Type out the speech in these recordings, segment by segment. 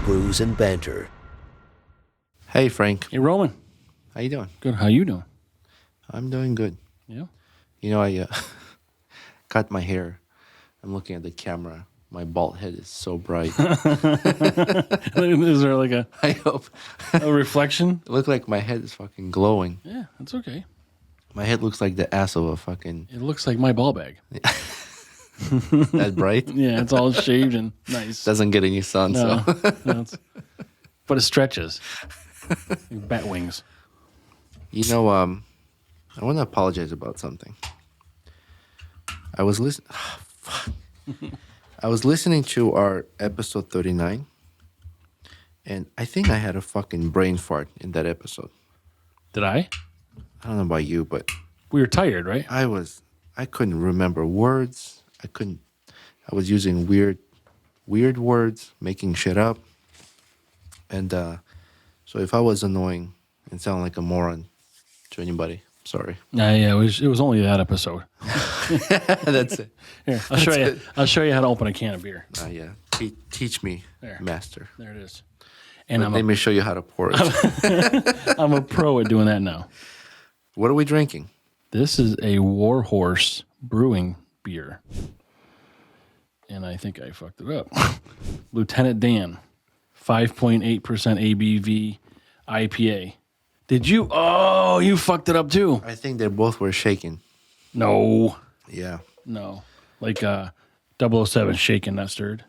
Brews and Banter. Hey, Frank. Hey, Roman. How you doing? Good. How you doing? I'm doing good. Yeah. You know, I cut my hair. I'm looking at the camera. My bald head is so bright. Is there like I hope. a reflection? It looked like my head is fucking glowing. Yeah, that's okay. My head looks like the ass of a fucking... It looks like my ball bag. That bright? Yeah, it's all shaved and nice. Doesn't get any sun, No, so... but it stretches. Like bat wings. You know, I want to apologize about something. I was listening... I was listening to our episode 39, and I think I had a fucking brain fart in that episode. Did I? I don't know about you, but We were tired, right? I couldn't remember words. I was using weird words, making shit up. And so if I was annoying and sound like a moron to anybody, sorry. Yeah, it was only that episode. That's it. Here, I'll show you how to open a can of beer. Yeah. Teach me, There. master. There it is. And Let me show you how to pour it. I'm a pro at doing that now. What are we drinking? This is a Warhorse brewing beer. And I think I fucked it up. Lieutenant Dan, 5.8% ABV IPA. Did you? Oh, you fucked it up too. I think they both were shaken. No. Yeah, Like 007 shaken, not stirred.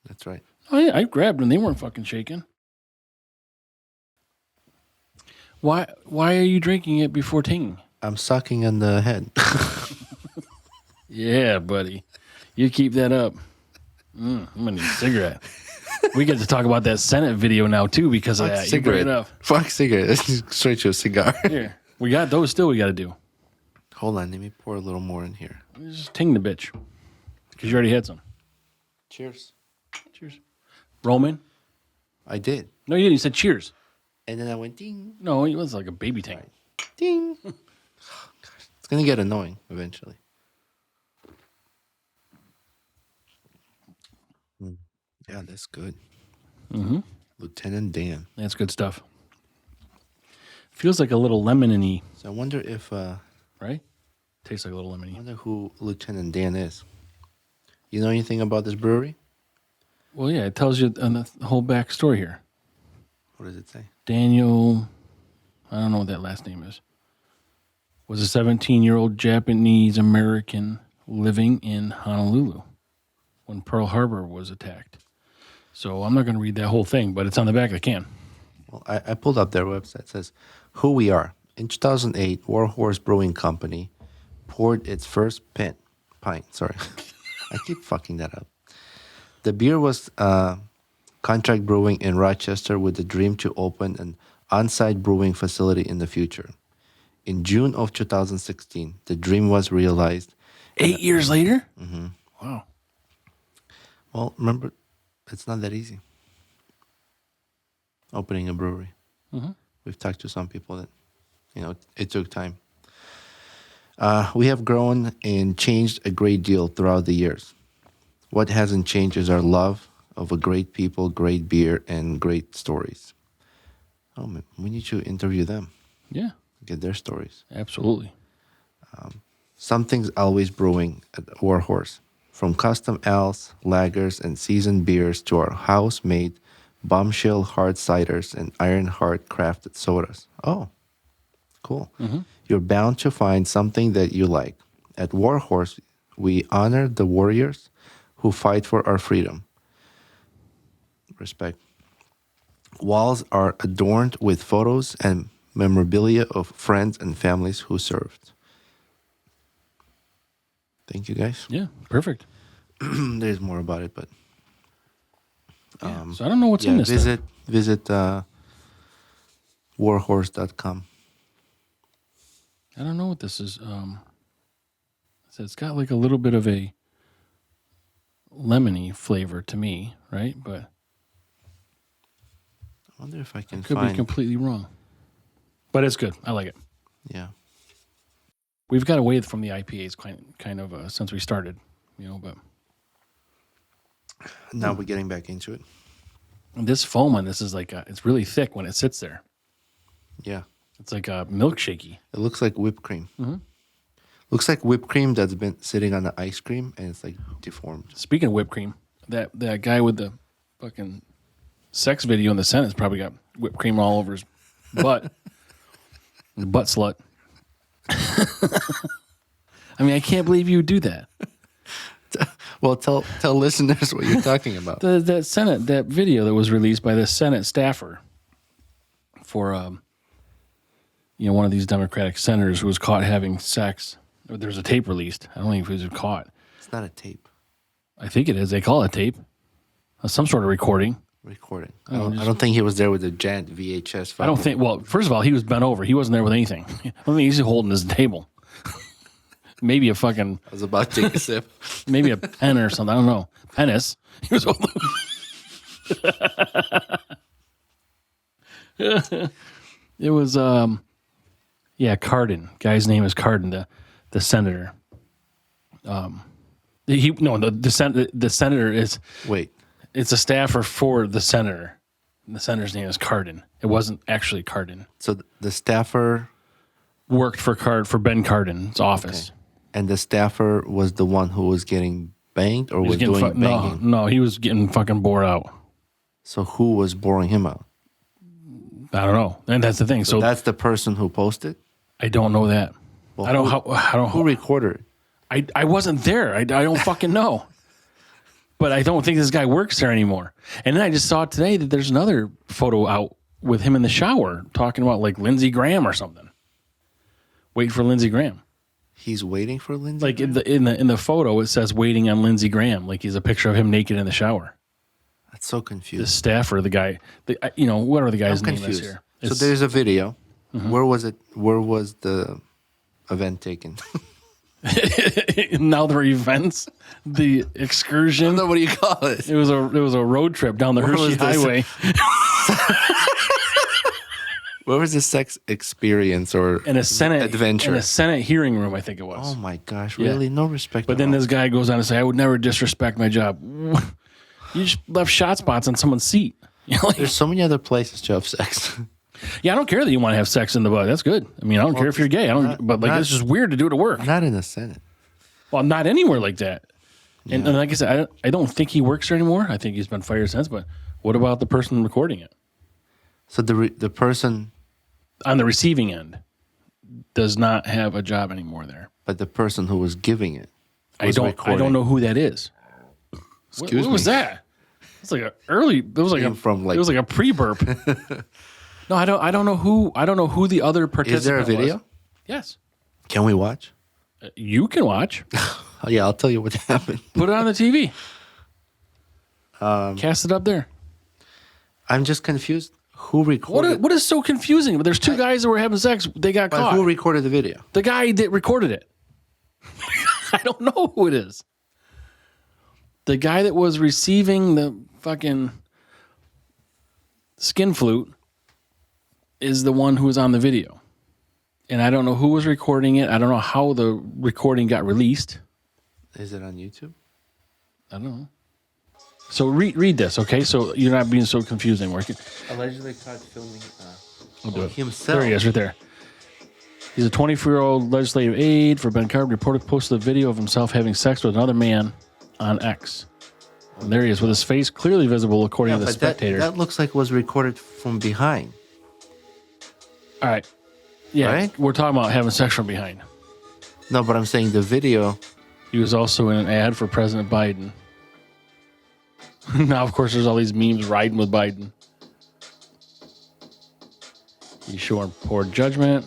that's right. Oh, yeah, I grabbed them. They weren't fucking shaken. Why are you drinking it before tinging? I'm sucking on the head. Yeah, buddy. You keep that up. I'm going to need a cigarette. We get to talk about that Senate video now, too, because of that. You bring it up. Fuck cigarette. Let's just straight to a cigar. Here. We got those still we got to do. Hold on. Let me pour a little more in here. Just ting the bitch. Because you already had some. Cheers. Cheers. Roman? I did. No, you didn't. You said cheers. And then I went ding, No, it was like a baby ting. ding. Oh, gosh. It's going to get annoying eventually. Yeah, that's good. Mm-hmm. Lieutenant Dan. That's good stuff. Feels like a little lemon-y, So I wonder if... right? Tastes like a little I lemon-y. wonder who Lieutenant Dan is. You know anything about this brewery? Well, yeah, it tells you the whole backstory here. What does it say? Daniel, I don't know what that last name is, was a 17-year-old Japanese-American living in Honolulu when Pearl Harbor was attacked. So I'm not going to read that whole thing, but it's on the back of the can. Well, I pulled up their website. It says, who we are. In 2008, Warhorse Brewing Company poured its first pint. Sorry. I keep fucking that up. The beer was contract brewing in Rochester with the dream to open an on-site brewing facility in the future. In June of 2016, the dream was realized. 8 years later? Mm-hmm. Wow. Well, remember, it's not that easy. Opening a brewery. Mm-hmm. We've talked to some people that, it took time. We have grown and changed a great deal throughout the years. What hasn't changed is our love of a great people, great beer, and great stories. Oh, man, we need to interview them. Yeah. Get their stories. Absolutely. Something's always brewing at Warhorse. From custom ales, lagers, and seasoned beers to our house-made bombshell hard ciders and iron hard crafted sodas. Oh, cool. Mm-hmm. You're bound to find something that you like. At Warhorse, we honor the warriors who fight for our freedom. Respect. Walls are adorned with photos and memorabilia of friends and families who served. Thank you, guys. Yeah, perfect. There's more about it, but So I don't know what's in this. Visit warhorse.com. I don't know what this is. So it's got like a little bit of a lemony flavor to me, right? But I wonder if I can could be completely wrong. But it's good. I like it. Yeah. We've got away from the IPAs kind of since we started, but Now we're getting back into it. This foam on this is like it's really thick when it sits there. Yeah. It's like a milkshakey. It looks like whipped cream. Looks like whipped cream that's been sitting on the ice cream and it's like deformed. Speaking of whipped cream, that guy with the fucking sex video in the Senate's probably got whipped cream all over his butt. The butt slut. I mean, I can't believe you would do that. Well, tell listeners what you're talking about. That video that was released by the Senate staffer for one of these Democratic senators who was caught having sex. There's a tape released. I don't think he was caught. It's not a tape. I think it is. They call it a tape. Some sort of recording. I don't think he was there with a giant VHS. I don't think. Well, first of all, he was bent over. He wasn't there with anything. I don't think he's holding his table. Maybe a fucking. I was about to take a sip. Maybe a pen or something. I don't know. Penis. He was holding. It was Cardin. Guy's name is Cardin, the senator. The senator is. Wait. It's a staffer for the senator. The senator's name is Cardin. It wasn't actually Cardin. So the staffer worked for Ben Cardin's office. Okay. And the staffer was the one who was getting banged or was doing banging? No, he was getting fucking bore out. So who was boring him out? I don't know. And that's the thing. So that's the person who posted? I don't know that. Well, I don't who recorded it? I wasn't there. I don't fucking know. But I don't think this guy works there anymore. And then I just saw today that there's another photo out with him in the shower talking about like Lindsey Graham or something. Wait for Lindsey Graham. He's waiting for Lindsey Like Graham? in the photo, it says waiting on Lindsey Graham. Like he's a picture of him naked in the shower. That's so confusing. The staffer, the guy, whatever the guy's name is here. So there's a video. Mm-hmm. Where was it? Where was the event taken? Now there are events. The excursion. I don't know what do you call it. It was a road trip down the Hershey Highway. Where was the sex experience or in a Senate adventure? In a Senate hearing room, I think it was. Oh my gosh! Really, no respect. But then this guy goes on to say, "I would never disrespect my job." You just left shot spots on someone's seat. There's so many other places to have sex. Yeah, I don't care that you want to have sex in the butt. That's good. I mean, I don't care if you're gay. It's just weird to do it at work. Not in the Senate. Well, not anywhere like that. Yeah. And like I said, I don't think he works there anymore. I think he's been fired since. But what about the person recording it? So the person on the receiving end does not have a job anymore there. But the person who was giving it, I don't know who that is. What was that? It's like it was like a pre-burp. No, I don't know who the other participant was. Is there a video? Was. Yes. Can we watch? You can watch. Yeah, I'll tell you what happened. Put it on the TV. Cast it up there. I'm just confused. Who recorded? What is so confusing? There's two guys that were having sex. They got caught. Who recorded the video? The guy that recorded it. I don't know who it is. The guy that was receiving the fucking skin flute is the one who was on the video. And I don't know who was recording it. I don't know how the recording got released. Is it on YouTube? I don't know. So read this, okay? So you're not being so confused anymore. Allegedly caught filming himself. There he is, right there. He's a 24-year-old legislative aide for Ben Cardin. Reported posted a video of himself having sex with another man on X. And there he is with his face clearly visible according to the spectator. That looks like it was recorded from behind. All right. Yeah, right? We're talking about having sex from behind. No, but I'm saying the video. He was also in an ad for President Biden. Now, of course, there's all these memes riding with Biden. He's showing poor judgment.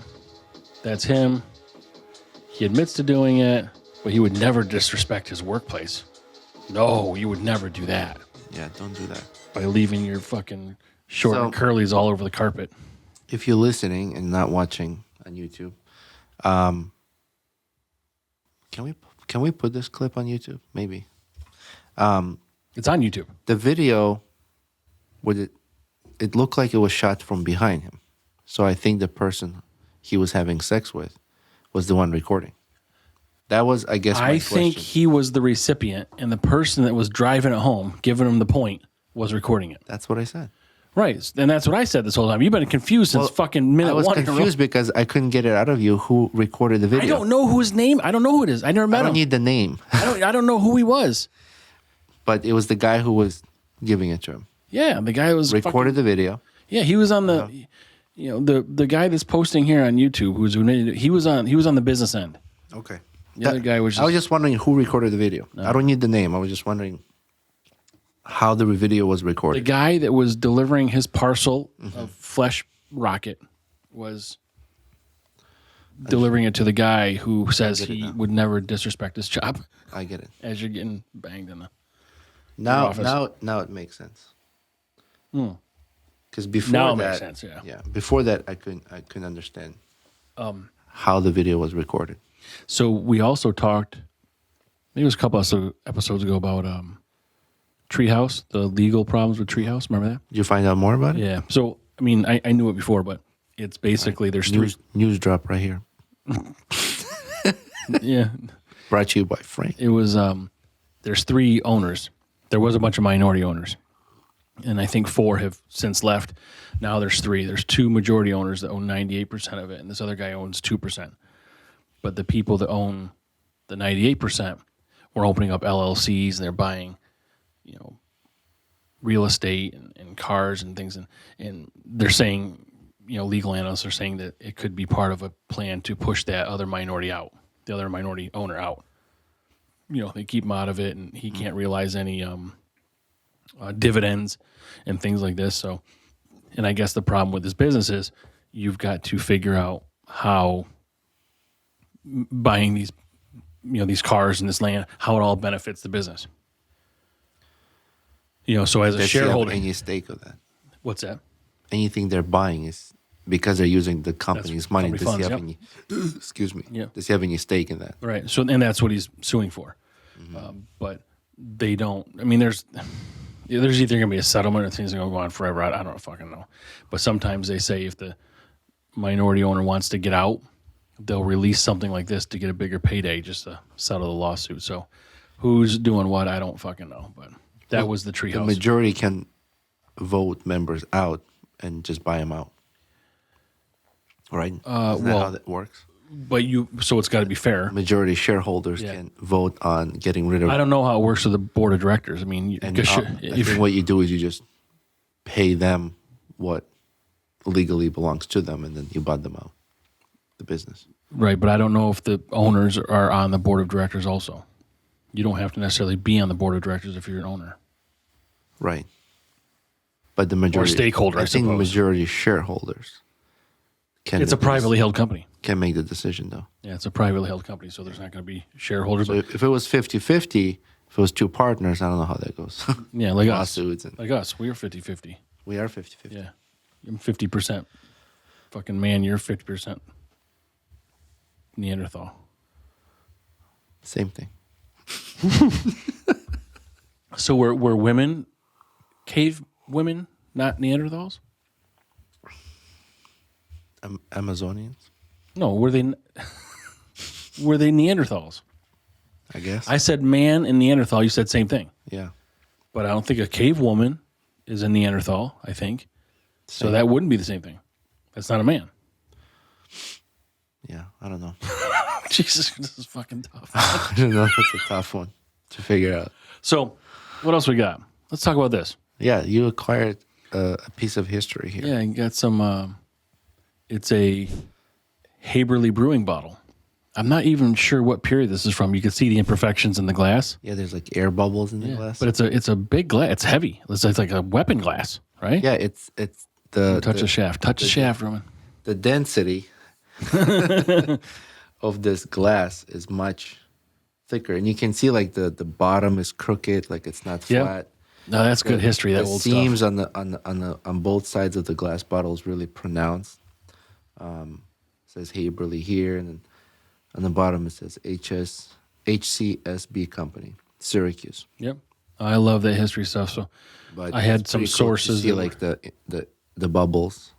That's him. He admits to doing it, but he would never disrespect his workplace. No, you would never do that. Yeah, don't do that. By leaving your fucking short and curlies all over the carpet. If you're listening and not watching on YouTube, can we put this clip on YouTube? Maybe. It's on YouTube. The video, it looked like it was shot from behind him. So I think the person he was having sex with was the one recording. That was, I guess, my question. I think he was the recipient, and the person that was driving it home, giving him the point, was recording it. That's what I said. Right. And that's what I said this whole time. You've been confused since fucking minute I was one. confused because I couldn't get it out of you who recorded the video. I don't know whose name. I don't know who it is. I never met him. I don't need the name. I don't know who he was. But it was the guy who was giving it to him. Yeah, the guy was recorded the video. Yeah, he was on the the guy that's posting here on YouTube he was on the business end. Okay. The other guy was I was just wondering who recorded the video. No. I don't need the name. I was just wondering how the video was recorded. The guy that was delivering his parcel of flesh rocket was delivering it to the guy who says he would never disrespect his job. I get it. As you're getting banged in the office. Now it makes sense. Because before it makes sense. Yeah. Before that, I couldn't understand how the video was recorded. So we also talked, maybe it was a couple of episodes ago about Tree House, the legal problems with Tree House. Remember that? Did you find out more about it? Yeah. So I mean, I knew it before, but it's basically there's news drop right here. Yeah. Brought to you by Frank. It was there's 3 owners. There was a bunch of minority owners, and I think 4 have since left. Now there's 3. There's 2 majority owners that own 98% of it, and this other guy owns 2%. But the people that own the 98% were opening up LLCs, and they're buying, real estate and cars and things, and they're saying, legal analysts are saying that it could be part of a plan to push that other minority out, the other minority owner out. They keep him out of it, and he can't realize any dividends and things like this. So, and I guess the problem with this business is you've got to figure out how buying these cars and this land, how it all benefits the business. So as a shareholder, any stake of that? What's that? Anything they're buying is because they're using the company's money. Company Does he have funds, any? Excuse me. Yeah. Does he have any stake in that? Right. So, and that's what he's suing for. But they don't. I mean, there's either going to be a settlement or things are going to go on forever. I don't fucking know. But sometimes they say if the minority owner wants to get out, they'll release something like this to get a bigger payday just to settle the lawsuit. So, who's doing what? I don't fucking know. But that was the Tree House. The majority can vote members out and just buy them out. Right? Isn't that how that works? But so it's got to be fair. Majority shareholders can vote on getting rid of. I don't know how it works with the board of directors. I mean, I think what you do is you just pay them what legally belongs to them, and then you buy them out, the business. Right, but I don't know if the owners are on the board of directors also. You don't have to necessarily be on the board of directors if you're an owner. Right. But the majority... Or stakeholder, I think suppose. majority shareholders can... It's a privately held company. Can make the decision, though. Yeah, it's a privately held company, so there's not going to be shareholders. So if it was 50-50, if it was 2 partners, I don't know how that goes. Yeah, like Lawsuits us. Like us. We are 50-50. We are 50-50. Yeah. I'm 50%. Fucking man, you're 50% Neanderthal. Same thing. So were women cave women, not Neanderthals? Amazonians? No, were they Neanderthals? I guess. I said man and Neanderthal. You said same thing. Yeah. But I don't think a cave woman is a Neanderthal, I think. So that wouldn't be the same thing. That's not a man. Yeah, I don't know. Jesus, this is fucking tough. I don't know. That's a tough one to figure out. So, what else we got? Let's talk about this. Yeah, you acquired a piece of history here. Yeah, you got some, it's a Haberle brewing bottle. I'm not even sure what period this is from. You can see the imperfections in the glass. Yeah, there's like air bubbles in the glass. But it's a big glass. It's heavy. It's like a weapon glass, right? Yeah, it's the... Touch the shaft. Touch the shaft, Roman. The density of this glass is much thicker. And you can see like the bottom is crooked, like it's not flat. No, that's good history. That old seams stuff. on both sides of the glass bottle is really pronounced. It says Haberle here, and then on the bottom it says HCSB Company, Syracuse. Yep, I love that history stuff. So, but I had some sources to see like the bubbles,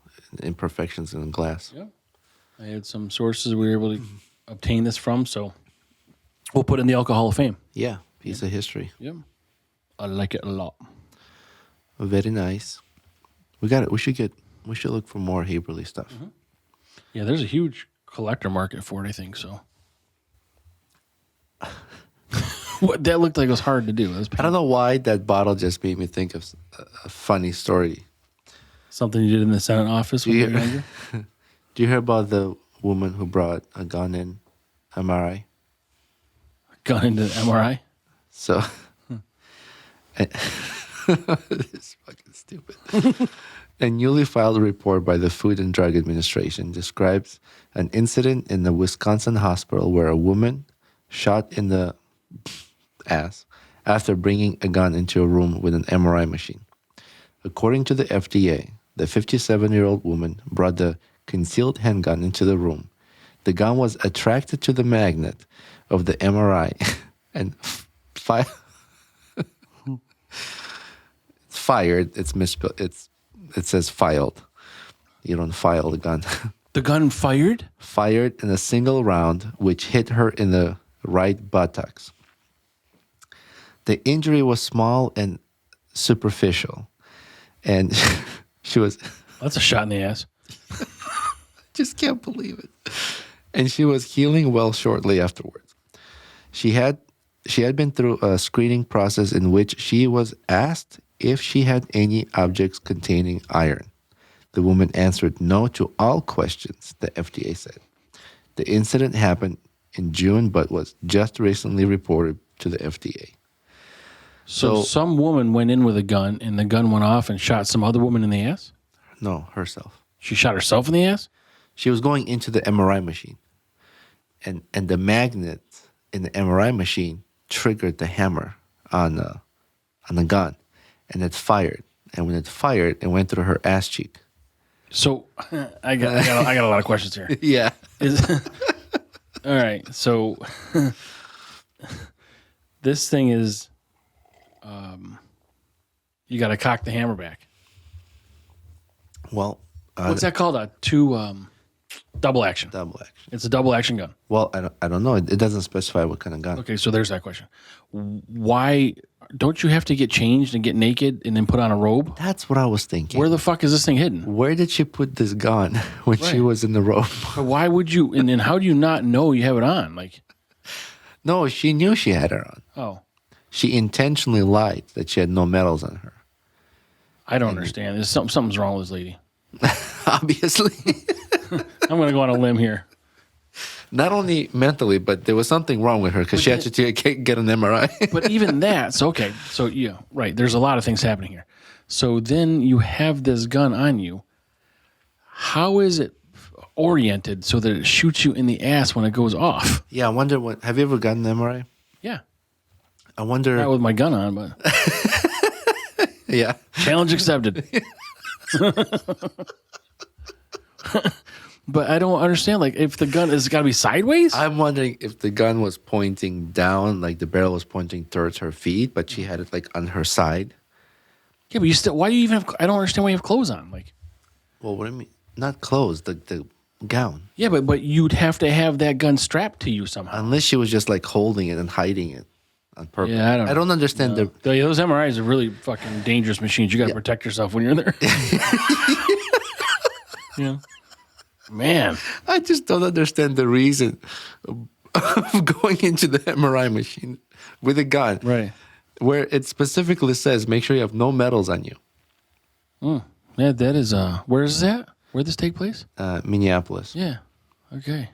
imperfections in the glass. Yep, I had some sources we were able to obtain this from. So, we'll put it in the Alcohol of Fame. Yeah, piece of history. Yep, I like it a lot. Very nice. We got it. We should look for more Haberle stuff. Yeah, there's a huge collector market for it, I think, so. What that looked like was hard to do. I don't know why that bottle just made me think of a funny story. Something you did in the Senate office when you were younger? Do you hear about the woman who brought a gun in MRI? Gun into MRI? So, it's fucking stupid. A newly filed report by the Food and Drug Administration describes an incident in the Wisconsin hospital where a woman shot in the ass after bringing a gun into a room with an MRI machine. According to the FDA, the 57-year-old woman brought the concealed handgun into the room. The gun was attracted to the magnet of the MRI and fired. It says filed. You don't file the gun. The gun fired? Fired in a single round, which hit her in the right buttocks. The injury was small and superficial, and she was... That's a shot in the ass. Just can't believe it. And she was healing well shortly afterwards. She had been through a screening process in which she was asked if she had any objects containing iron. The woman answered no to all questions, the FDA said. The incident happened in June, but was just recently reported to the FDA. So some woman went in with a gun, and the gun went off and shot some other woman in the ass? No, herself. She shot herself in the ass? She was going into the MRI machine. And the magnet in the MRI machine triggered the hammer on the gun. And it fired. And when it fired, it went through her ass cheek. So I got a lot of questions here. Yeah. All right. So this thing is, you got to cock the hammer back. Well, what's that called? Double action. Double action. It's a double action gun. Well, I don't know. It doesn't specify what kind of gun. Okay, so there's that question. Why don't you have to get changed and get naked and then put on a robe? That's what I was thinking. Where the fuck is this thing hidden? Where did she put this gun when she was in the robe? But why would you? And then how do you not know you have it on? Like, no, she knew she had it on. Oh, she intentionally lied that she had no medals on her. I don't understand. There's something's wrong with this lady. Obviously. I'm going to go on a limb here. Not only mentally, but there was something wrong with her because she had to get an MRI. But even that, so okay, so yeah, right. There's a lot of things happening here. So then you have this gun on you. How is it oriented so that it shoots you in the ass when it goes off? Yeah, I wonder what. Have you ever gotten an MRI? Yeah. I wonder. Not with my gun on, but. Yeah. Challenge accepted. But I don't understand. Like, if the gun has got to be sideways? I'm wondering if the gun was pointing down, like the barrel was pointing towards her feet, but she had it like on her side. Yeah, but you still. Why do you even have? I don't understand why you have clothes on. Like, well, what do you mean? Not clothes, the gown. Yeah, but you'd have to have that gun strapped to you somehow. Unless she was just like holding it and hiding it on purpose. Yeah, I don't understand those MRIs are really fucking dangerous machines. You got to protect yourself when you're there. Yeah. Man. I just don't understand the reason of going into the MRI machine with a gun. Right. Where it specifically says, make sure you have no medals on you. Yeah, that is, where is that? Where does this take place? Minneapolis. Yeah. Okay.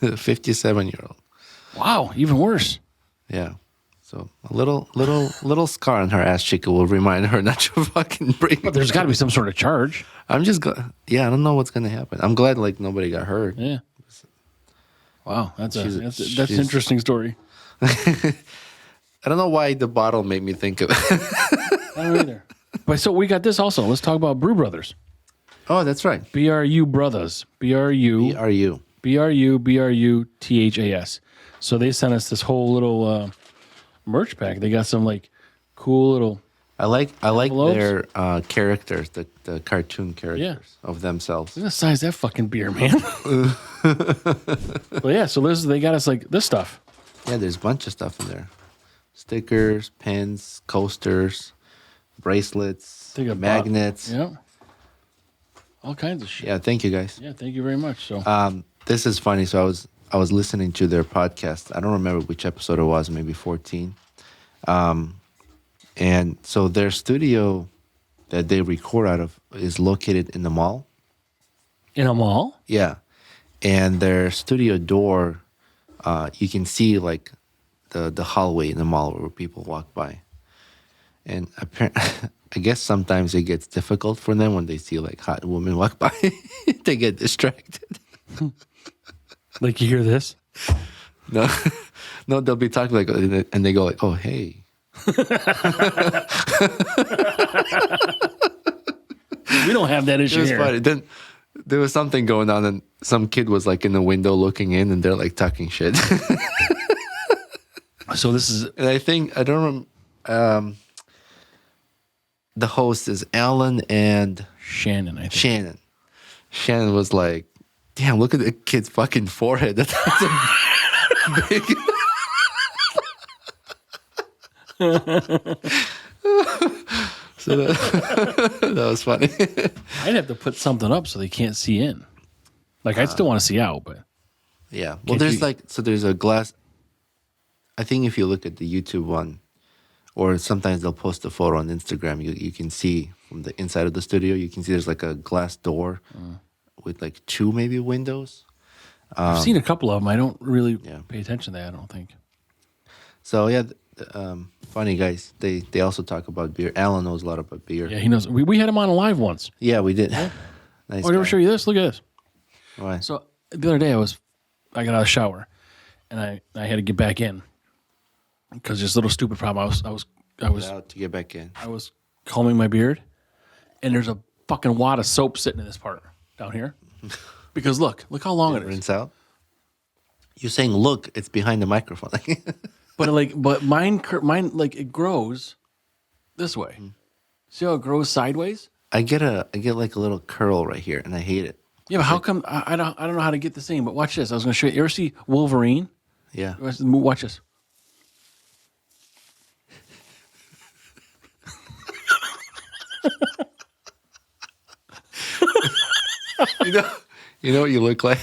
57-year-old. Wow, even worse. Yeah. So a little scar on her ass cheek will remind her not to fucking bring. But there's got to be some sort of charge. I'm just I don't know what's gonna happen. I'm glad like nobody got hurt. Yeah. Wow, that's an interesting story. I don't know why the bottle made me think of it. I don't either. But so we got this also. Let's talk about Brew Brothers. Oh, that's right. BRU Brothers. BRU. BRU. BRUTHAS. So they sent us this whole little merch pack. They got some like cool little. I like envelopes. their characters, the cartoon characters of themselves. Look at the size of that fucking beer, man. Well, yeah. So they got us like this stuff. Yeah, there's a bunch of stuff in there: stickers, pens, coasters, bracelets, Think I bought- magnets. Yeah. All kinds of shit. Yeah, thank you guys. Yeah, thank you very much. So This is funny. So I was listening to their podcast. I don't remember which episode it was, maybe 14. And so their studio that they record out of is located in the mall. in a mall? Yeah. And their studio door, you can see like the hallway in the mall where people walk by. And apparently, I guess sometimes it gets difficult for them when they see like hot women walk by. They get distracted. Like you hear this? No, no, they'll be talking like, and they go like, "Oh, hey." We don't have that It issue was here. funny. Then there was something going on, and some kid was like in the window looking in, and they're like talking shit. So this is And I think I don't remember. The host is Alan and Shannon, I think. Shannon. Shannon was like, "Damn, look at the kid's fucking forehead. That's a big." So that was funny. I'd have to put something up so they can't see in. Like I'd still want to see out, but Yeah. Well, Can't there's you- like, so there's a glass. I think if you look at the YouTube one, or sometimes they'll post a photo on Instagram, you can see from the inside of the studio, you can see there's like a glass door with like two maybe windows. I've seen a couple of them. I don't really Yeah. pay attention to that, I don't think. So yeah, funny guys. They also talk about beer. Alan knows a lot about beer. Yeah, he knows. We had him on live once. Yeah, we did. Nice. Oh, I never guy. show you this. Look at this. Why? So the other day I got out of the shower and I had to get back in because this little stupid problem. I was Out to get back in. combing my beard and there's a fucking wad of soap sitting in this part down here. Because look how long it is. Rinse out. You're saying, look, it's behind the microphone. But mine like it grows this way. See how it grows sideways? I get like a little curl right here, and I hate it. Yeah, but how come I don't know how to get the same? But watch this. I was going to show you. You ever see Wolverine? Yeah. Watch this. You know what you look like.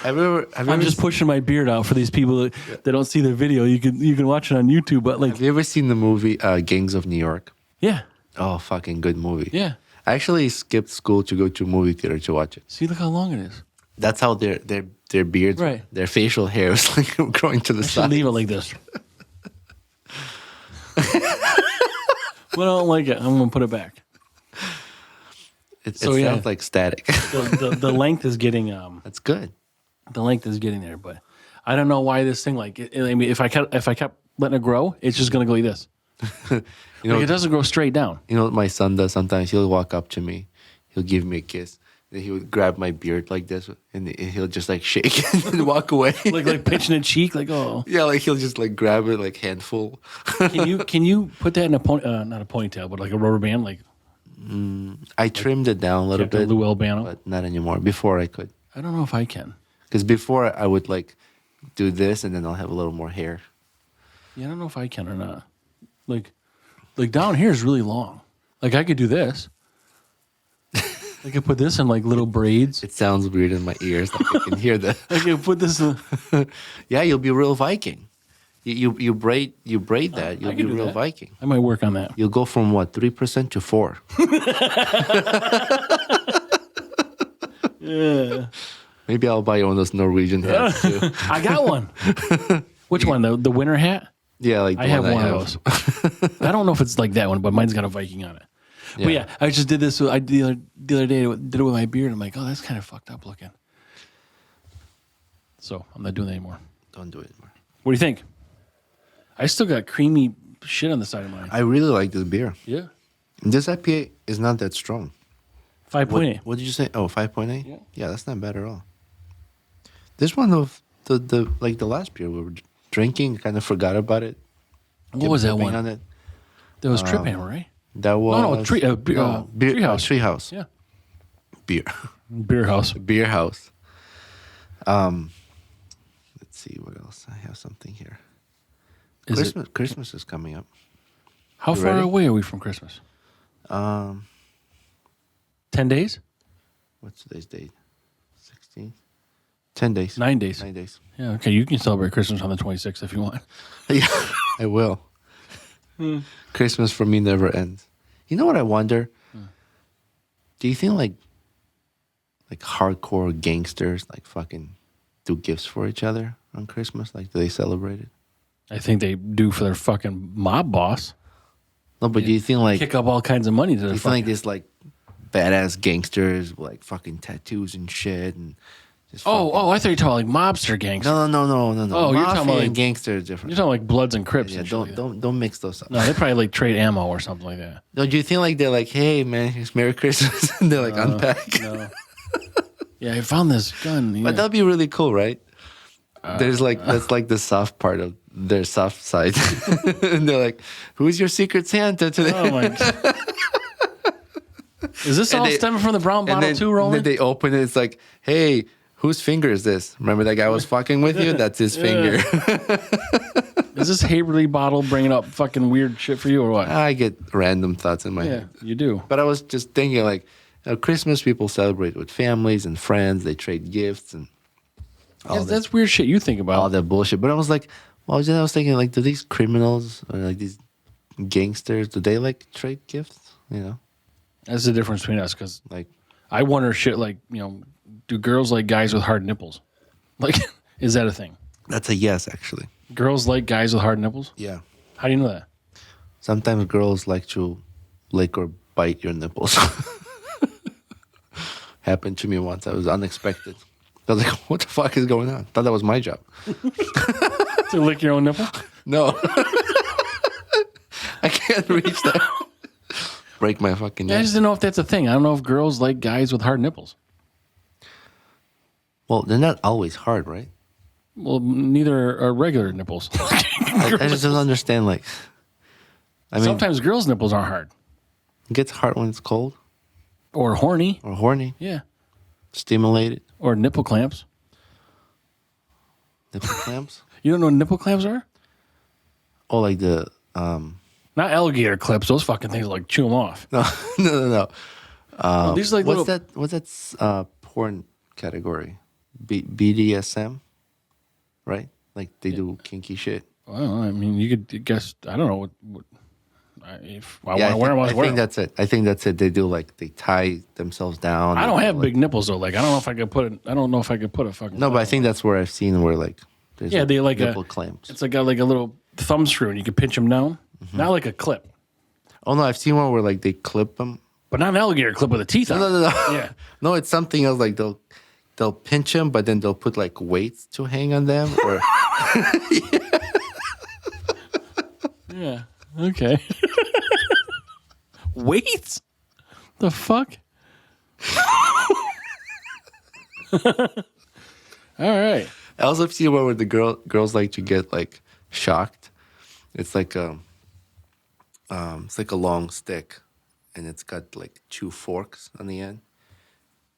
I'm just pushing my beard out for these people that don't see the video. You can watch it on YouTube. But like, Have you ever seen the movie Gangs of New York? yeah, Oh, fucking good movie. yeah. I actually skipped school to go to a movie theater to watch it. See, look how long it is. That's how their beards, Right. their facial hair is like growing to the I should side. leave it like this. But I don't like it. I'm gonna put it back. It So, yeah. sounds like static. The length is getting That's good. the length is getting there, but I don't know why this thing like. I mean, if I kept letting it grow, it's just gonna go like this. You know, Like it doesn't grow straight down. you know what my son does sometimes? He'll walk up to me, he'll give me a kiss, then he would grab my beard like this, and he'll just like shake it and walk away. Like pinching a cheek. Like oh, Yeah, like he'll just like grab it like handful. can you put that in a not a ponytail, but like a rubber band, like I trimmed it down a little Captain bit, Lou Albano? but not anymore. Before I could, I don't know if I can. because before I would like do this, and then I'll have a little more hair. Yeah, I don't know if I can or not. Like down here is really long. Like I could do this. I could put this in like little braids. It sounds weird in my ears. Like I can hear that. I could put this in. Yeah, you'll be a real Viking. You braid that. You'll I be can a do real that. Viking. I might work on that. You'll go from what 3% to 4. Yeah. Maybe I'll buy you one of those Norwegian hats too. I got one. Which one? The winter hat? Yeah, like the I have one one of those. I don't know if it's like that one, but mine's got a Viking on it. But yeah, I just did this. The other day did it with my beard. I'm like, oh, that's kind of fucked up looking. So I'm not doing that anymore. Don't do it anymore. What do you think? I still got creamy shit on the side of mine. I really like this beer. Yeah. This IPA is not that strong. 5.8. What did you say? Oh, 5.8? Yeah. Yeah, that's not bad at all. This one of the like the last beer we were drinking, kind of forgot about it. What was that Kept one? sipping on it. That was Trip Hammer, right? That was No, Tree House. Tree House. Yeah. Beer. Beer House. Beer House. Let's see what else. I have something here. Is it, Christmas is coming up. how You far ready? away are we from Christmas? 10 days? What's today's date? 16th? 10 days. 9 days. 9 days. Yeah, okay. You can celebrate Christmas on the 26th if you want. Yeah, I will. Christmas for me never ends. You know what I wonder? Do you think like hardcore gangsters like fucking do gifts for each other on Christmas? Like, do they celebrate it? I think they do for their fucking mob boss. No, but do you think like Kick up all kinds of money to do their you think like fucking... this like badass gangsters with like fucking tattoos and shit and just Oh, I thought you were talking like mobster gangsters. no. Oh, you're talking Mafia about, like- and gangster is different. You're talking like Bloods and Crips Yeah, and shit like that. don't mix those up. No, they probably like trade ammo or something like that. No, do you think like they're like, hey man, it's Merry Christmas, and they're like unpack? No. Yeah, I found this gun. Yeah. But that'd be really cool, right? There's like that's like the soft part of their soft side, and they're like, "Who's your secret Santa today?" Oh my god. Is this all stemming from the brown bottle too, And Roland? then they open it. It's like, "Hey, whose finger is this? Remember that guy was fucking with you? That's his finger." Is this Haberle bottle bringing up fucking weird shit for you or what? I get random thoughts in my Yeah, head. you do. But I was just thinking, like, Christmas people celebrate with families and friends. They trade gifts and That's weird shit you think about. all that bullshit. But I was like, well, then I was thinking, like, do these criminals or like these gangsters, do they like trade gifts? You know, That's the difference between us because like, I wonder shit like, do girls like guys with hard nipples? Like, is that a thing? that's a yes, actually. Girls like guys with hard nipples? Yeah. How do you know that? Sometimes girls like to lick or bite your nipples. Happened to me once. I was unexpected. I was like, what the fuck is going on? Thought that was my job. To lick your own nipple? No. I can't reach that. Break my fucking Yeah, I neck. just didn't know if that's a thing. I don't know if girls like guys with hard nipples. Well, they're not always hard, right? Well, neither are regular nipples. I just don't understand, like, I mean, Sometimes girls' nipples aren't hard it gets hard when it's cold or horny. or horny, Yeah. stimulated, Or nipple clamps. nipple clamps. You don't know what nipple clamps are? Oh, like the, Not alligator clips. Those fucking things like chew them off. no. No, these are like What's little... that? What's that porn category? BDSM, right? Like they do kinky shit. Well, I mean, you could guess. I don't know what if I Yeah, want to wear them. I think that's it. I think that's it. They do like they tie themselves down. I don't have like, big nipples though. Like I don't know if I could put it. I don't know if I could put a fucking. No, but I think that's where I've seen where like there's Yeah, they like nipple a clamps. It's like a little thumb screw, and you can pinch them down. Not like a clip, Oh no, I've seen one where like they clip them. but not an alligator clip with a teeth on. No. Yeah. No, it's something else. Like they'll pinch them, but then they'll put like weights to hang on them. Or Yeah. Okay. Wait. The fuck? All right. I also see one where the girls like to get like shocked. It's like a long stick, and it's got like 2 forks on the end,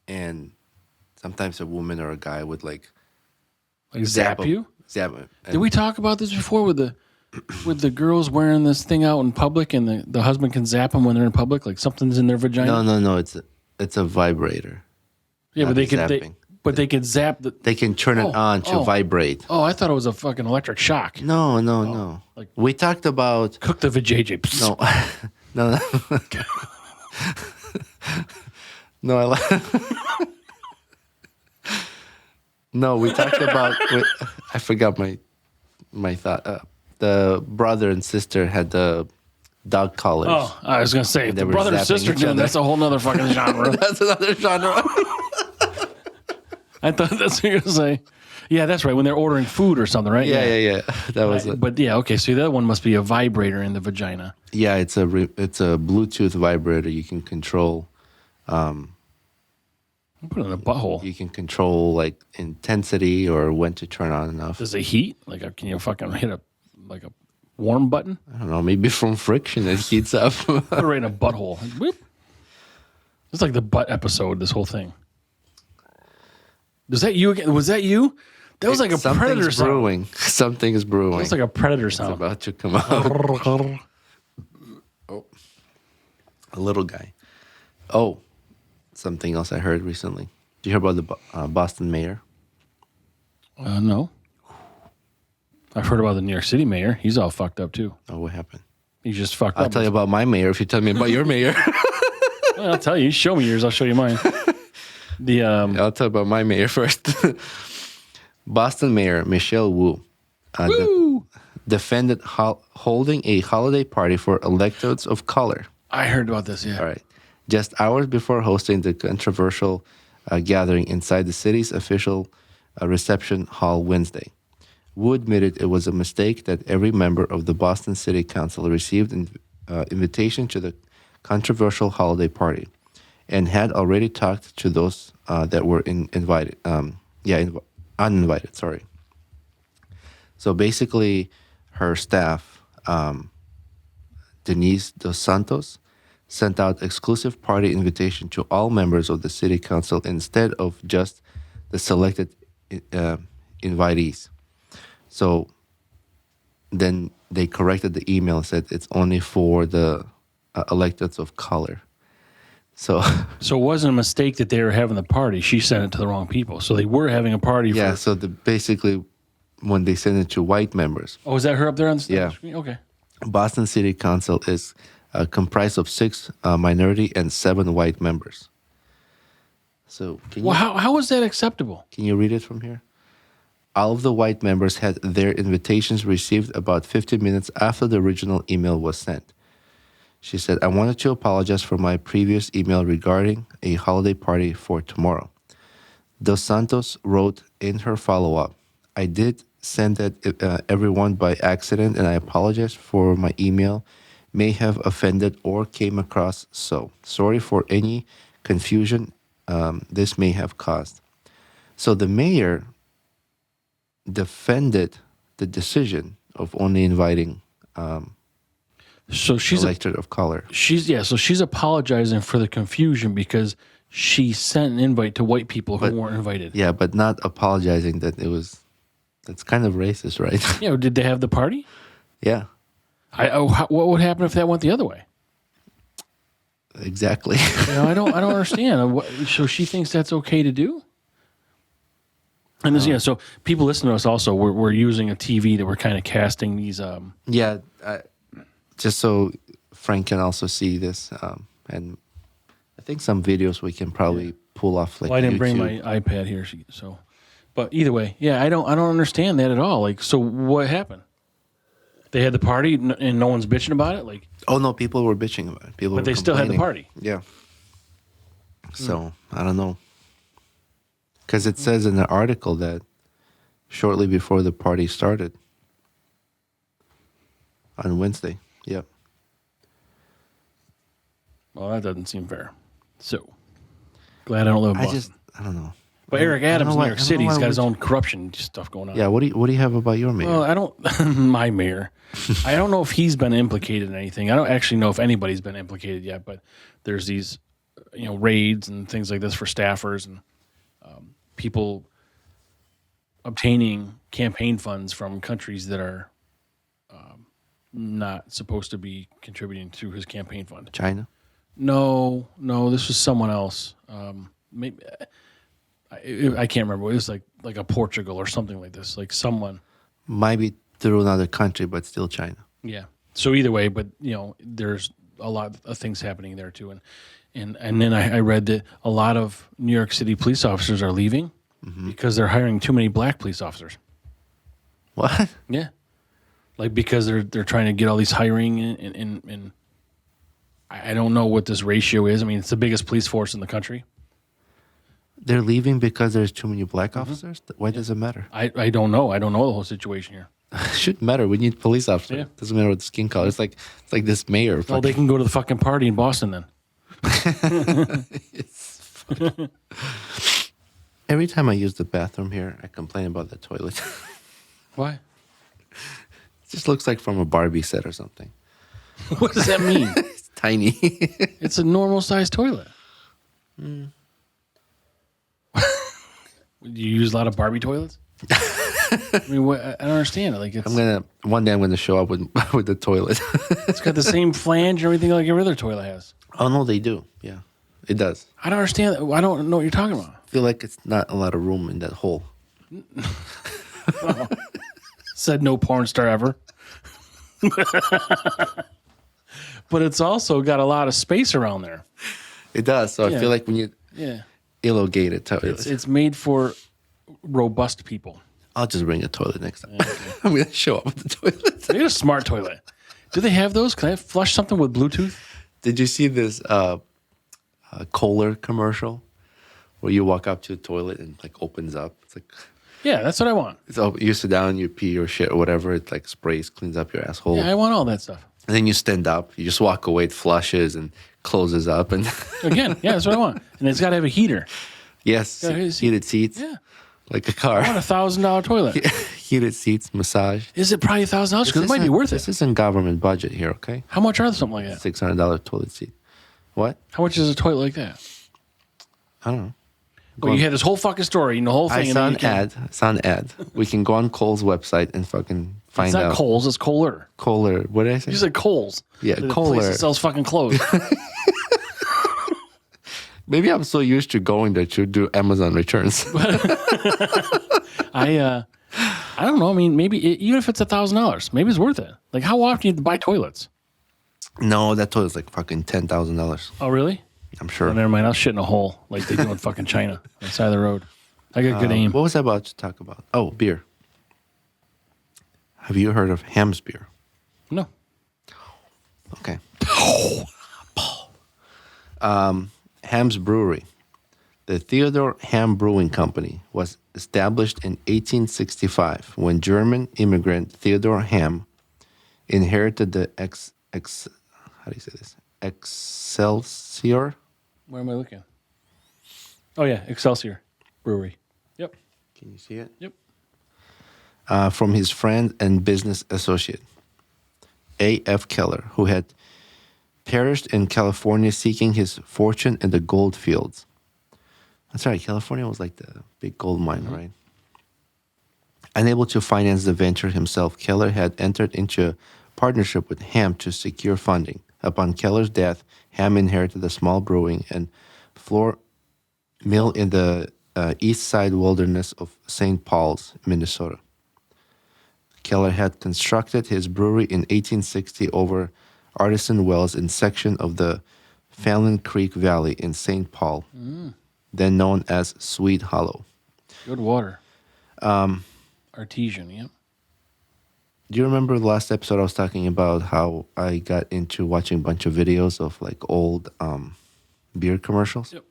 and sometimes a woman or a guy would like Zap you? Zap it. Did we talk about this before with the girls wearing this thing out in public and the husband can zap them when they're in public, like something's in their vagina? No. It's a vibrator. Yeah, not but they could zap the. They can turn it on to vibrate. Oh, I thought it was a fucking electric shock. No. like- We talked about Cook the vajayjay. no, no. No, no. We talked about. I forgot my thought. The brother and sister had the dog collars. Oh, I was gonna say, if they the were brother and zapping sister each doing other. that's a whole nother fucking genre. That's another genre. I thought that's what you were gonna say. Yeah, that's right. When they're ordering food or something, right? Yeah. That was it. But yeah, okay. So that one must be a vibrator in the vagina. Yeah, it's a Bluetooth vibrator. You can control. Put it in a butthole. You can control like intensity or when to turn on enough. Does it heat? Like, can you fucking hit a warm button? I don't know. Maybe from friction it heats up. Put it right in a butthole. Whoop. It's like the butt episode. This whole thing. Was that you again? Was that you? That was like a predator sound. brewing. Something is brewing. It was like a predator It's sound. about to come out. Oh. A little guy. Oh, something else I heard recently. Did you hear about the Boston mayor? No. I've heard about the New York City mayor. He's all fucked up too. Oh, what happened? He's just fucked I'll up. tell you about my mayor if you tell me about your mayor. Well, I'll tell you. Show me yours. I'll show you mine. I'll tell you about my mayor first. Boston Mayor Michelle Wu defended holding a holiday party for electorates of color. I heard about this, yeah. All right. Just hours before hosting the controversial gathering inside the city's official reception hall Wednesday. Wu admitted it was a mistake that every member of the Boston City Council received an invitation to the controversial holiday party and had already talked to those that were uninvited, sorry. So basically, her staff, Denise Dos Santos, sent out exclusive party invitation to all members of the city council instead of just the selected invitees. So then they corrected the email and said it's only for the electeds of color. So it wasn't a mistake that they were having the party. She sent it to the wrong people. So they were having a party. Yeah, so basically when they sent it to white members. Oh, is that her up there on the screen? Yeah. Okay. Boston City Council is comprised of 6 minority and 7 white members. So how is that acceptable? Can you read it from here? All of the white members had their invitations received about 15 minutes after the original email was sent. She said, I wanted to apologize for my previous email regarding a holiday party for tomorrow. Dos Santos wrote in her follow-up, I did send that everyone by accident, and I apologize for my email may have offended or came across so. Sorry for any confusion this may have caused. So the mayor defended the decision of only inviting electorate of color. So she's apologizing for the confusion because she sent an invite to white people who weren't invited. Yeah, but not apologizing that that's kind of racist, right? Yeah, did they have the party? Yeah. What would happen if that went the other way? Exactly. I don't understand. So she thinks that's okay to do? And this, so people listen to us also. We're using a TV that we're kind of casting these. Just so Frank can also see this, and I think some videos we can probably pull off. Like, I didn't YouTube. bring my iPad here, so. But either way, I don't understand that at all. Like, so what happened? They had the party and no one's bitching about it. Like, oh no, people were bitching about it. But they still had the party. Yeah. So I don't know. Because it says in the article that shortly before the party started on Wednesday. Yep. Well, that doesn't seem fair. So glad I don't live in Boston. I don't know. But Eric Adams in New York City, he's got his own corruption stuff going on. Yeah. What do you have about your mayor? Well, I don't. My mayor. I don't know if he's been implicated in anything. I don't actually know if anybody's been implicated yet. But there's these, raids and things like this for staffers and people obtaining campaign funds from countries that are not supposed to be contributing to his campaign fund. China? No, this was someone else. Maybe I can't remember. It was like a Portugal or something like this. Like someone might be through another country, but still China. Yeah. So either way, but there's a lot of things happening there too, and then I read that a lot of New York City police officers are leaving because they're hiring too many black police officers. What? Yeah. Like because they're trying to get all these hiring and I don't know what this ratio is. I mean, it's the biggest police force in the country. They're leaving because there's too many black officers? Why does it matter? I don't know. I don't know the whole situation here. It shouldn't matter. We need police officers. Yeah. Doesn't matter what the skin color. It's like this mayor. Well, they can go to the fucking party in Boston then. It's funny. Every time I use the bathroom here, I complain about the toilet. Why? It just looks like from a Barbie set or something. What does that mean? It's tiny. It's a normal sized toilet. Do you use a lot of Barbie toilets? I mean, I don't understand it. Like, one day I'm gonna show up with the toilet. It's got the same flange and everything like every other toilet has. Oh no, they do. Yeah, it does. I don't understand. I don't know what you're talking about. I feel like it's not a lot of room in that hole. Said no porn star ever. But it's also got a lot of space around there. It does. So Yeah. I feel like when you elongate it, It's made for robust people. I'll just bring a toilet next time. I'm gonna show up with the toilet. They need a smart toilet. Do they have those? Can I flush something with Bluetooth? Did you see this Kohler commercial where you walk up to a toilet and like opens up? It's like Yeah, that's what I want. you sit down, you pee or shit or whatever. It like sprays, cleans up your asshole. Yeah, I want all that stuff. And then you stand up, you just walk away, it flushes and closes up. And Again, yeah, that's what I want. And it's got to have a heater. yes, Yeah, it's- heated seats, Yeah. like a I want car. a $1,000 toilet. Heated seats, massage. Is it probably $1,000? Because it might be worth This it. isn't government budget here, okay? How much are something like that? $600 toilet seat. What? How much is a toilet like that? I don't know. Well, you had this whole fucking story, the whole thing. I and saw then an you can- ad. I saw an ad. We can go on Kohl's website and fucking find It's not out. Kohl's, it's Kohler. Kohler. What did I say? You said Kohl's. Yeah, The place Kohler. that sells fucking clothes. Maybe I'm so used to going there to do Amazon returns. I don't know. I mean, maybe even if it's $1,000, maybe it's worth it. Like, how often do you buy toilets? No, that toilet's like fucking $10,000. Oh, really? I'm sure. Oh, never mind. I'll shit in a hole like they do in fucking China on the side of the road. I got good aim. What was I about to talk about? Oh, beer. Have you heard of Hamm's beer? No. Okay. Hamm's Brewery. The Theodore Hamm Brewing Company was established in 1865 when German immigrant Theodore Hamm inherited the how do you say this? Excelsior? Where am I looking? Oh, yeah. Excelsior Brewery. Yep. Can you see it? Yep. From his friend and business associate, A.F. Keller, who had perished in California seeking his fortune in the gold fields. That's right, California was like the big gold mine, right? Unable to finance the venture himself, Keller had entered into a partnership with Hamm to secure funding. Upon Keller's death, Hamm inherited a small brewing and flour mill in the east side wilderness of St. Paul's, Minnesota. Keller had constructed his brewery in 1860 over artisan wells in section of the Fallon Creek Valley in St. Paul, then known as Sweet Hollow. Good water. Artesian, yep. Do you remember the last episode I was talking about how I got into watching a bunch of videos of like old beer commercials? Yep.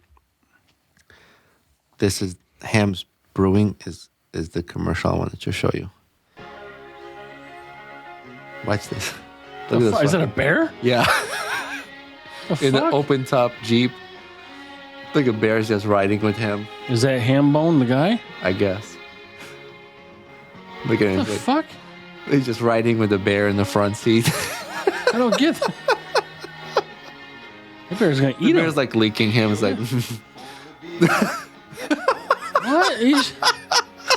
This is Hamm's Brewing is the commercial I wanted to show you. Watch this. Look at this. Is that a fucking- bear? Yeah. The In an fuck? open top Jeep. Look at bears just riding with him, Is that Hambone, the guy? I guess. Look at him. What the fuck? He's just riding with the bear in the front seat. I don't get that. That bear's going to The eat him. bear's like leaking him. It's like, What?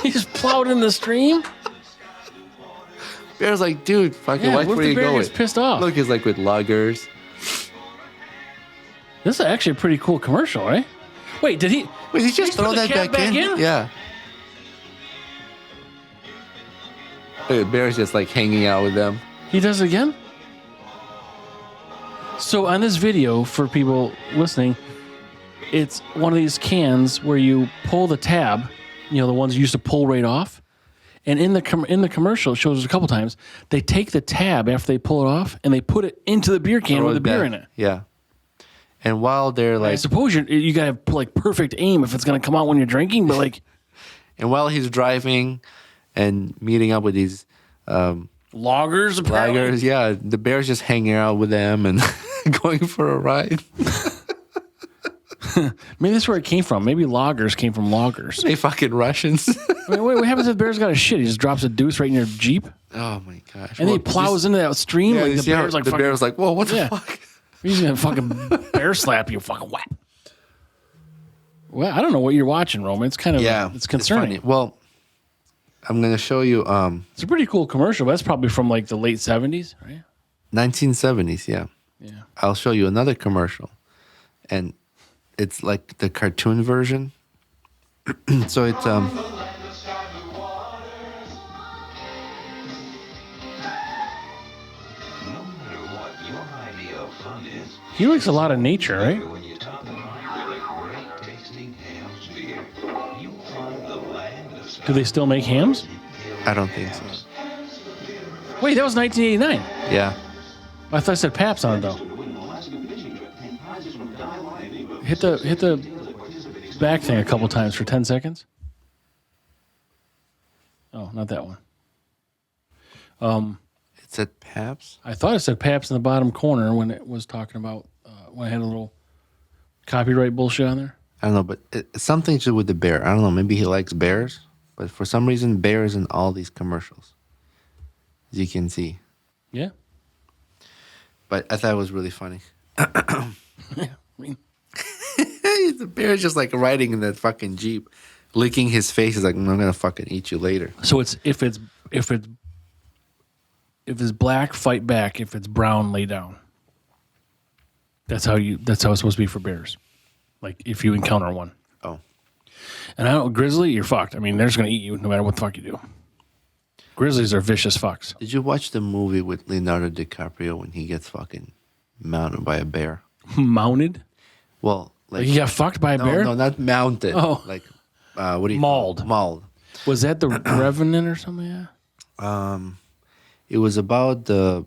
He just plowed in the stream? bear's like, dude, fucking Yeah, watch what if where the you bear going. gets pissed off? Look, he's like with loggers. This is actually a pretty cool commercial, right? Wait, did he? Wait, did you just put throw the that cat back in? Yeah. Look at bear's just like hanging out with them. He does it again? So on this video, for people listening, it's one of these cans where you pull the tab, the ones you used to pull right off. And in the commercial, it shows us a couple times, they take the tab after they pull it off and they put it into the beer can Throw with the beer back. in it. Yeah. And while they're I like, suppose you gotta have like perfect aim if it's gonna come out when you're drinking, but like and while he's driving and meeting up with these loggers, apparently. loggers, yeah, the bear's just hanging out with them and going for a ride. Maybe that's where it came from. Maybe loggers came from loggers. They fucking Russians. Wait, what happens if the bear's got a shit? He just drops a deuce right in your Jeep, Oh my gosh. and then he plows into that stream. Yeah, like you the see how bear's like the fucking, bear's like, whoa, what the Yeah. fuck? he's gonna fucking bear slap you, fucking whap. Well, I don't know what you're watching, Roman. It's kind of it's concerning. funny. Well, I'm gonna show you It's a pretty cool commercial. But that's probably from like the late '70s, right? 1970s, yeah. Yeah. I'll show you another commercial and it's like the cartoon version. So it's He likes a lot of nature, right? When you talk about really great tasting Hamm's beer, you find the land of Do they still make hams? I don't think so. Wait, that was 1989. Yeah. I thought I said Paps on it though. Hit the back thing a couple times for 10 seconds. Oh, not that one. It said Paps. I thought it said Paps in the bottom corner when it was talking about when I had a little copyright bullshit on there. I don't know, but it's something to do with the bear. I don't know. Maybe he likes bears, but for some reason, bears in all these commercials, as you can see. Yeah. But I thought it was really funny. Yeah. I mean, The bear's just like riding in that fucking Jeep, licking his face. He's like, I'm gonna fucking eat you later. so it's if it's black, fight back. If it's brown, lay down. That's how it's supposed to be for bears. Like if you encounter one. Oh, And I don't grizzly, you're fucked. I mean, they're just gonna eat you no matter what the fuck you do. Grizzlies are vicious fucks. did you watch the movie with Leonardo DiCaprio when he gets fucking mounted by a bear? Mounted? Well, Like he got fucked by a bear? No, not mounted. Oh. Like, what do you Mauled. call it? Mauled. Was that the Revenant or something? Yeah. It was about the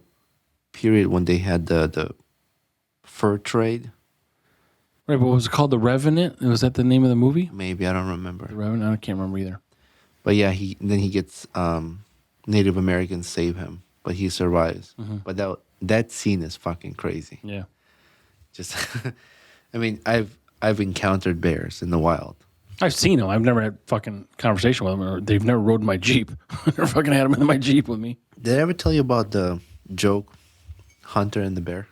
period when they had the fur trade. Right, but was it called The Revenant? Was that the name of the movie? Maybe I don't remember. The Revenant? I can't remember either. But yeah, then he gets Native Americans save him, but he survives. But that scene is fucking crazy. Yeah. Just, I mean, I've encountered bears in the wild. I've seen them. I've never had fucking conversation with them, or they've never rode my Jeep. I've never fucking had them in my Jeep with me. Did I ever tell you about the joke, Hunter and the bear?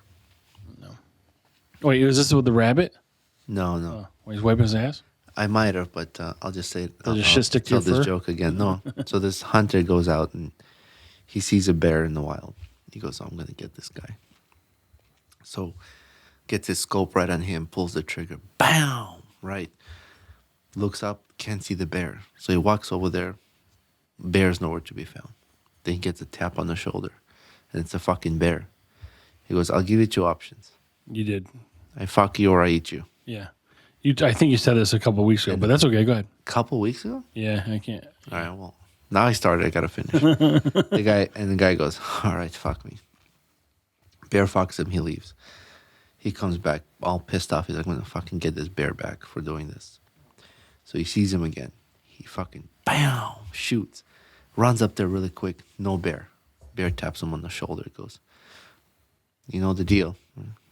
Wait, is this with the rabbit? No, no. When he's wiping his ass? I might have, but I'll just say it. Does I'll your shit stick to tell your this fur? joke again. No. So this hunter goes out and he sees a bear in the wild. He goes, I'm going to get this guy. So gets his scope right on him, pulls the trigger. Bam! Right. Looks up, can't see the bear. So he walks over there. Bear's nowhere to be found. Then he gets a tap on the shoulder. And it's a fucking bear. He goes, I'll give you two options. You did. I fuck you or I eat you. Yeah. I think you said this a couple of weeks ago, but that's okay. Go ahead. Couple weeks ago? Yeah, I can't. All right, well, now I started. I got to finish. The guy goes, all right, fuck me. Bear fucks him. He leaves. He comes back all pissed off. He's like, I'm going to fucking get this bear back for doing this. So he sees him again. He fucking, bam, shoots. Runs up there really quick. No bear. Bear taps him on the shoulder. Goes, you know the deal.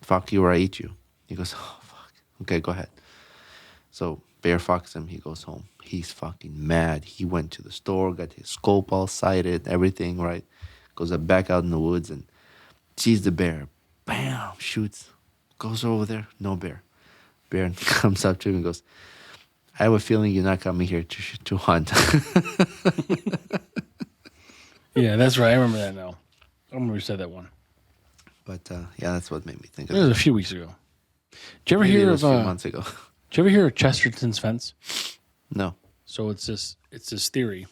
Fuck you or I eat you. He goes, oh, fuck. Okay, go ahead. So bear fucks him. He goes home. He's fucking mad. He went to the store, got his scope all sighted, everything, right? Goes back out in the woods and sees the bear. Bam! Shoots. Goes over there. No bear. Bear comes up to him and goes, I have a feeling you're not coming here to hunt. Yeah, that's right. I remember that now. I remember you said that one. But yeah, that's what made me think of It was it. a few weeks ago. Did you ever Maybe it hear was of a few months ago. Did you ever hear of Chesterton's fence? No. So it's this theory.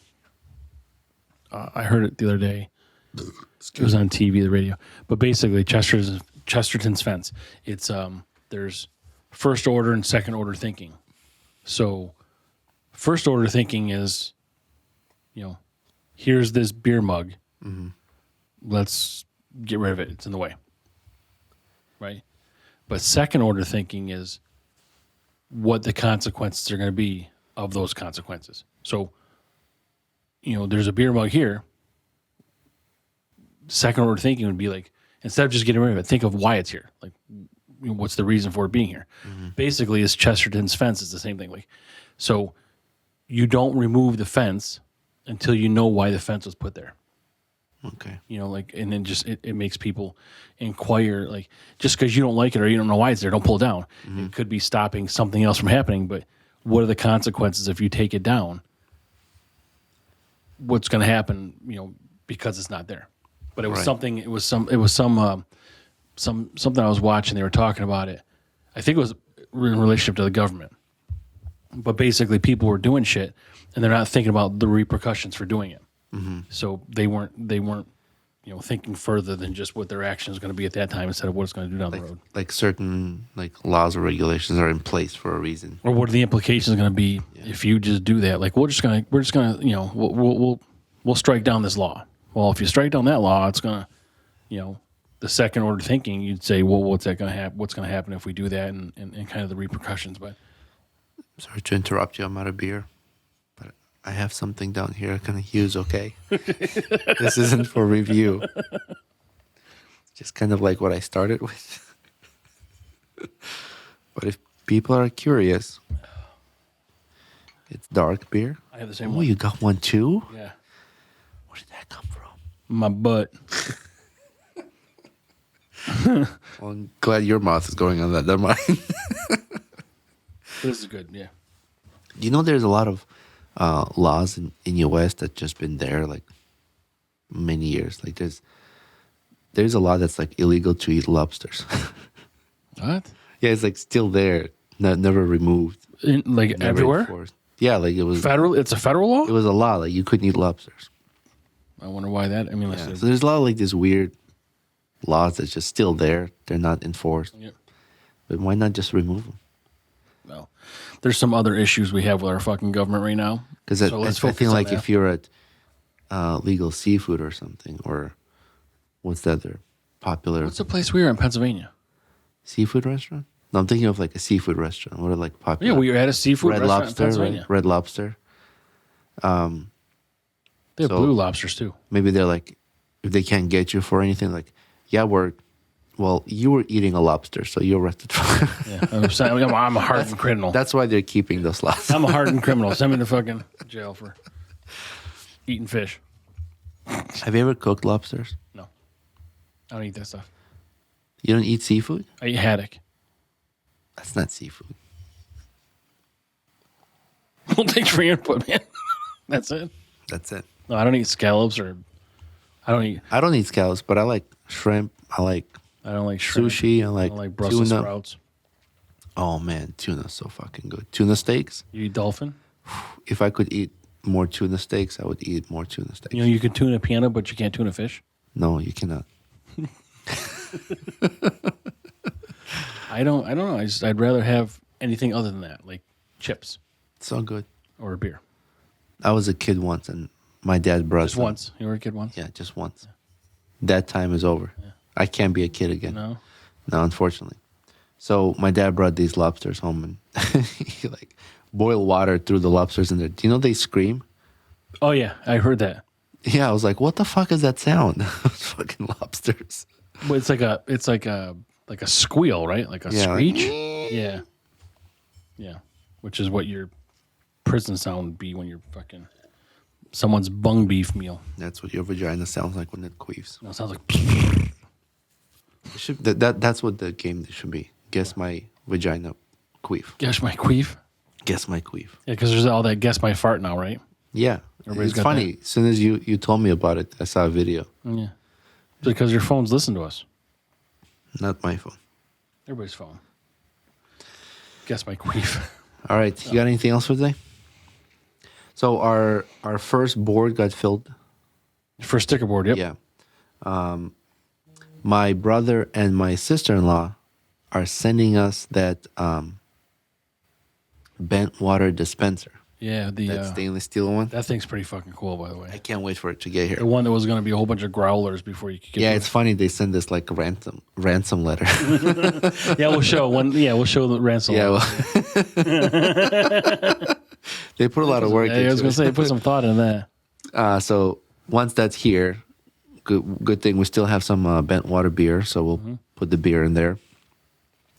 I heard it the other day. It was on TV, the radio. But basically, Chesterton's fence. It's there's first order and second order thinking. So first order thinking is, here's this beer mug. Mm-hmm. Let's get rid of it. It's in the way. Right? But second order thinking is what the consequences are going to be of those consequences. So, there's a beer mug here. Second order thinking would be like, instead of just getting rid of it, think of why it's here. Like, what's the reason for it being here? Mm-hmm. Basically, it's Chesterton's fence is the same thing. Like, so you don't remove the fence until you know why the fence was put there. Okay. And then just it makes people inquire, like, just because you don't like it or you don't know why it's there, don't pull it down. Mm-hmm. It could be stopping something else from happening, but what are the consequences if you take it down? What's going to happen, because it's not there? But it was something. It was something I was watching. They were talking about it. I think it in relationship to the government. But basically, people were doing shit, and they're not thinking about the repercussions for doing it. Mm-hmm. So they weren't, thinking further than just what their action is going to be at that time instead of what it's going to do down the road, like certain laws or regulations are in place for a reason, or what are the implications going to be if you just do that. Like we're just gonna we'll strike down this law. Well, if you strike down that law, it's gonna, the second order thinking, you'd say, well, what's going to happen? What's going to happen if we do that, and kind of the repercussions. But sorry to interrupt you. I'm out of beer, but I have something down here I can use. Okay, this isn't for review. Just kind of like what I started with. But if people are curious, it's dark beer. I have the same Oh, one. you got one too? Yeah, Where did that come from? my butt. Well, I'm glad your mouth is going on that. Never mind. This is good. Yeah. You know, there's a lot of laws in U.S. that just been there like many years. Like there's a law that's like illegal to eat lobsters. What? Yeah, it's like still there, never removed. Like never everywhere? enforced. Yeah, like it was Federal? It's a federal law? It was a law like you couldn't eat lobsters. I wonder why that. I mean, Yeah. So there's a lot of like these weird laws that's just still there. They're not enforced. Yep. But why not just remove them? Well, there's some other issues we have with our fucking government right now. Because So let's I focus feel on like that. if you're at legal seafood or something, or what's the other popular What's the place we were in Pennsylvania? seafood restaurant? No, I'm thinking of like a seafood restaurant. What are like popular? Yeah, we were at a seafood Red restaurant Lobster, in Pennsylvania. right? Red Lobster. They have So- blue lobsters too. Maybe they're like, if they can't get you for anything, like, yeah, you were eating a lobster, so you're arrested for. Yeah, I'm a hardened criminal. That's why they're keeping those laws. I'm a hardened criminal. Send me to fucking jail for eating fish. Have you ever cooked lobsters? No, I don't eat that stuff. You don't eat seafood? I eat haddock. That's not seafood. Well, thanks for your input, man. That's it. That's it. No, I don't eat scallops or I don't eat scallops, but I like shrimp. I like shrimp. sushi. I I like, don't like Brussels tuna. sprouts. Oh man, tuna's so fucking good. Tuna steaks. You eat dolphin? If I could eat more tuna steaks, I would eat more tuna steaks. You know, you can tune a piano, but you can't tune a fish. No, you cannot. I don't know. I'd rather have anything other than that, like chips So good. or a beer. I was a kid once, and my dad brought Just some- once. You were a kid once? Yeah, just once. That time is over. I can't be a kid again. No. No, unfortunately. So my dad brought these lobsters home, and he like boiled water through the lobsters in there. Do you know they scream? Oh yeah, I heard that. Yeah, I was like, what the fuck is that sound? Those fucking lobsters. But it's like a squeal, right? Like a Yeah, like, screech. Yeah. Yeah. Which is what your prison sound would be when you're fucking someone's bung beef meal. That's what your vagina sounds like when it queefs. No, it sounds like It should, that's what the game should be. Guess my vagina queef. guess my queef. Guess my queef. Yeah, because there's all that guess my fart now, right? Yeah. Everybody's It's got funny. As soon as you told me about it, I saw a video. Yeah. Because your phones listen to us. Not my phone. Everybody's phone. Guess my queef. All right. You got anything else for today? So our first board got filled. For sticker board, yep. Yeah. My brother and my sister-in-law are sending us that bent water dispenser. Yeah, That stainless steel one. that thing's pretty fucking cool, by the way. I can't wait for it to get The here. one that was going to be a whole bunch of growlers before you could get Yeah, to it's funny they send us like a ransom letter. it. Yeah, we'll show one. Yeah, we'll show the ransom. Yeah, well, they put a lot of work Yeah, I into was going to it. say, put some thought in that. So once that's here, good thing we still have some bent water beer, so we'll put the beer in there,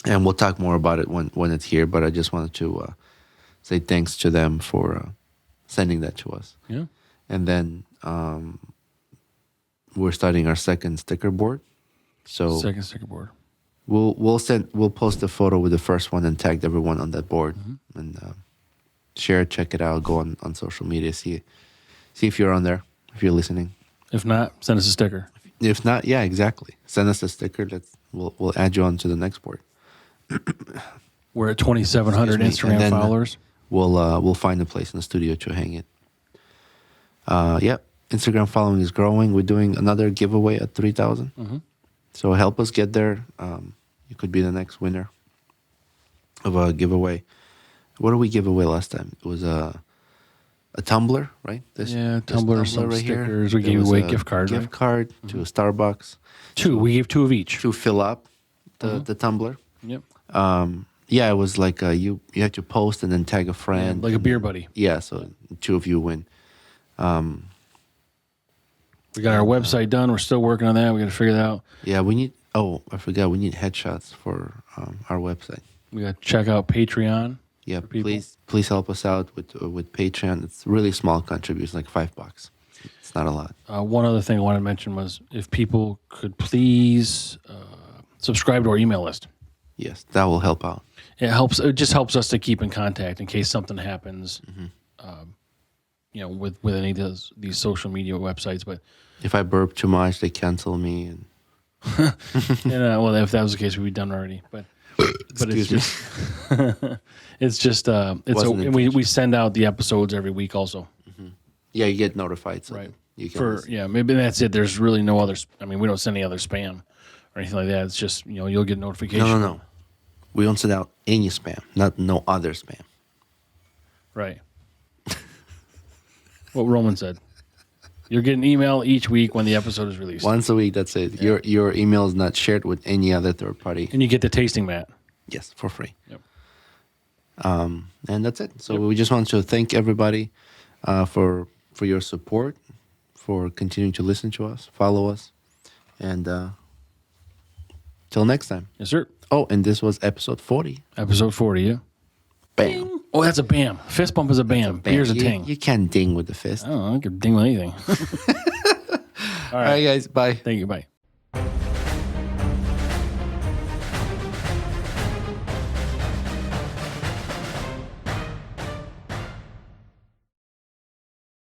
and we'll talk more about it when it's here. But I just wanted to say thanks to them for sending that to us, Yeah. and then we're starting our second sticker board. So Second sticker board. we'll post a photo with the first one and tag everyone on that board and share it, check it out, go on social media, see if you're on there, if you're listening. If not, send us a sticker. If not, yeah, exactly. Send us a sticker. We'll add you on to the next board. We're at 2,700 Excuse me. And Instagram then, followers. We'll find a place in the studio to hang it. Yep. Instagram following is growing. We're doing another giveaway at 3,000. So help us get there. You could be the next winner of a giveaway. What did we give away last time? It was a tumbler, right? This tumbler, some stickers. We gave away a gift card. Gift card to a Starbucks. We gave 2 of each. To fill up the tumbler. Yep. It was like you had to post and then tag a friend. Like a beer buddy. Yeah, so 2 of you win. We got our website done. We're still working on that. We got to figure that out. Yeah, we need. Oh, I forgot. We need headshots for our website. We got to check out Patreon. Yeah, please help us out with Patreon. It's really small contribution, like $5. It's not a lot. One other thing I wanted to mention was if people could please subscribe to our email list. Yes, that will help out. It helps. It just helps us to keep in contact in case something happens. With any of these social media websites. But if I burp too much, they cancel me. And well, if that was the case, we'd be done already. But it's just we send out the episodes every week also. Yeah, you get notified. So right. You can maybe that's it. There's really no other. I mean, we don't send any other spam or anything like that. It's just you'll get notification. No. We don't send out any spam. No other spam. Right. What Roman said. You're getting email each week when the episode is released. Once a week, that's it. Yeah. Your email is not shared with any other third party. And you get the tasting mat. Yes, for free. Yep. And that's it. So we just want to thank everybody for your support, for continuing to listen to us, follow us, and till next time. Yes, sir. Oh, and this was episode 40. Episode 40, yeah. Bam. Oh, that's a bam. Fist bump is a bam. Here's a ting. You can't ding with the fist. I don't know. I can ding with anything. All right, guys. Bye. Thank you. Bye.